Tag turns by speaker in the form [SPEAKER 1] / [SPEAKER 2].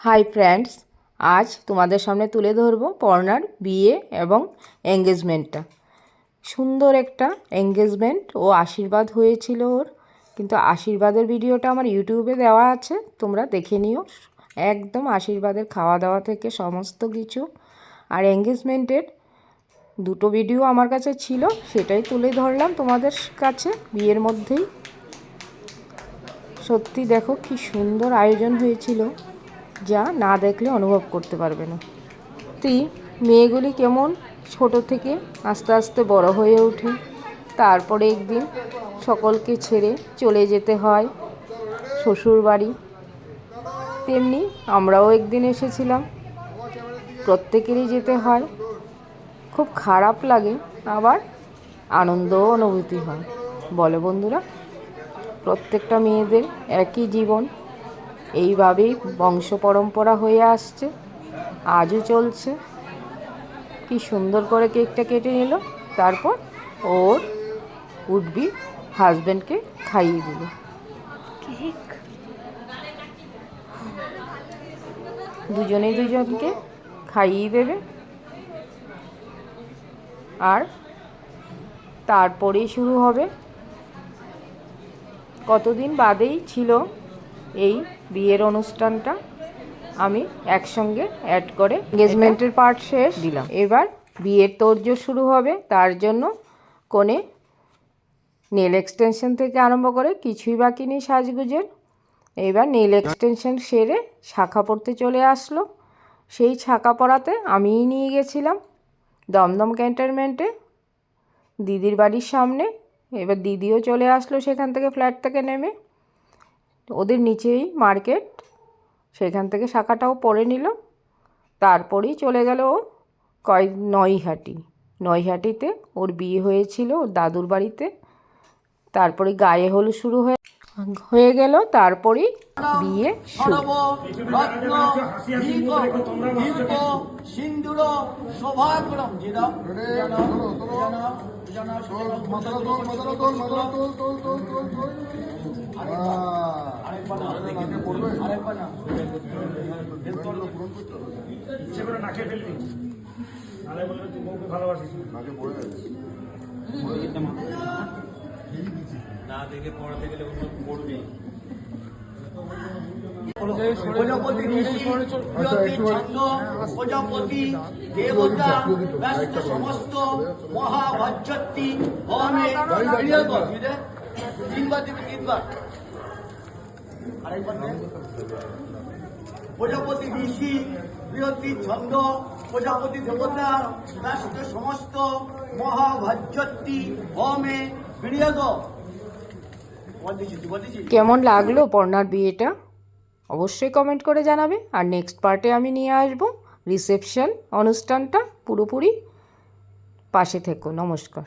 [SPEAKER 1] Hi friends, আজ তোমাদের সামনে তুলে ধরবো পর্ণার বিয়ে এবং এঙ্গেজমেন্টটা। সুন্দর একটা এঙ্গেজমেন্ট ও আশীর্বাদ হয়েছিল ওর, কিন্তু আশীর্বাদের ভিডিওটা আমার ইউটিউবে দেওয়া আছে, তোমরা দেখে নিও। একদম আশীর্বাদের খাওয়া দাওয়া থেকে সমস্ত কিছু। আর এঙ্গেজমেন্টের দুটো ভিডিও আমার কাছে ছিল, সেটাই তুলে ধরলাম তোমাদের কাছে বিয়ের মধ্যেই। সত্যি দেখো কি সুন্দর আয়োজন হয়েছিল, যা না দেখলে অনুভব করতে পারবে না। মেয়েগুলি কেমন ছোট থেকে আস্তে আস্তে বড় হয়ে ওঠে, তারপরে একদিন সকলকে ছেড়ে চলে যেতে হয় শ্বশুর বাড়ি। তেমনি আমরাও একদিন এসেছিলাম, প্রত্যেকেরই যেতে হয়। খুব খারাপ লাগে, আবার আনন্দও অনুভূতি হয়। বলো বন্ধুরা, প্রত্যেকটা মেয়েদের একই জীবন, এইভাবেই বংশ পরম্পরা হয়ে আসছে, আজও চলছে। কি সুন্দর করে কেকটা কেটে নিল, তারপর ওর উডবি হাজব্যান্ডকে খাইয়ে দিল কেক। দুজনেই দুজনকে খাইয়ে দেবে, আর তারপরেই শুরু হবে। কতদিন বাদেই ছিল এই বিয়ের অনুষ্ঠানটা, আমি একসঙ্গে অ্যাড করে এঙ্গেজমেন্টের পার্ট শেষ দিলাম। এবার বিয়ের তোড়জোড় শুরু হবে, তার জন্য কনে নেল এক্সটেনশন থেকে আরম্ভ করে কিছুই বাকি নেই সাজগুজের। এবার নেল এক্সটেনশন সেরে শাখা পরতে চলে আসলো। সেই শাখা পরাতে আমিই নিয়ে গেছিলাম দমদম ক্যান্টনমেন্টে, দিদির বাড়ির সামনে। এবার দিদিও চলে আসলো সেখান থেকে, ফ্ল্যাট থেকে নেমে। ওদের নিচেই মার্কেট, সেখান থেকে শাখাটাও পরে নিল। তারপরেই চলে গেল ও নৈহাটিতে ওর বিয়ে হয়েছিল ওর দাদুর বাড়িতে। তারপরে গায়ে হলুদ শুরু হয়ে গেল, তারপরেই বিয়ে শুরু।
[SPEAKER 2] না দেখে পড়াতে গেলে অন্য পড়বে। প্রজাপতি দেবতা ব্যস্ত সমস্ত মহাভাজ্যতি প্রজাপতি ঋষি বৃহতি ছন্দ প্রজাপতি দেবতা ব্যস্ত সমস্ত মহাভাজ্যতি হোমে বিনিয়োগ।
[SPEAKER 1] কেমন লাগলো পর্ণার বিয়েটা অবশ্যই কমেন্ট করে জানাবে। আর নেক্সট পার্টে আমি নিয়ে আসব রিসেপশন অনুষ্ঠানটা, পুরোপুরি পাশে থেকো। নমস্কার।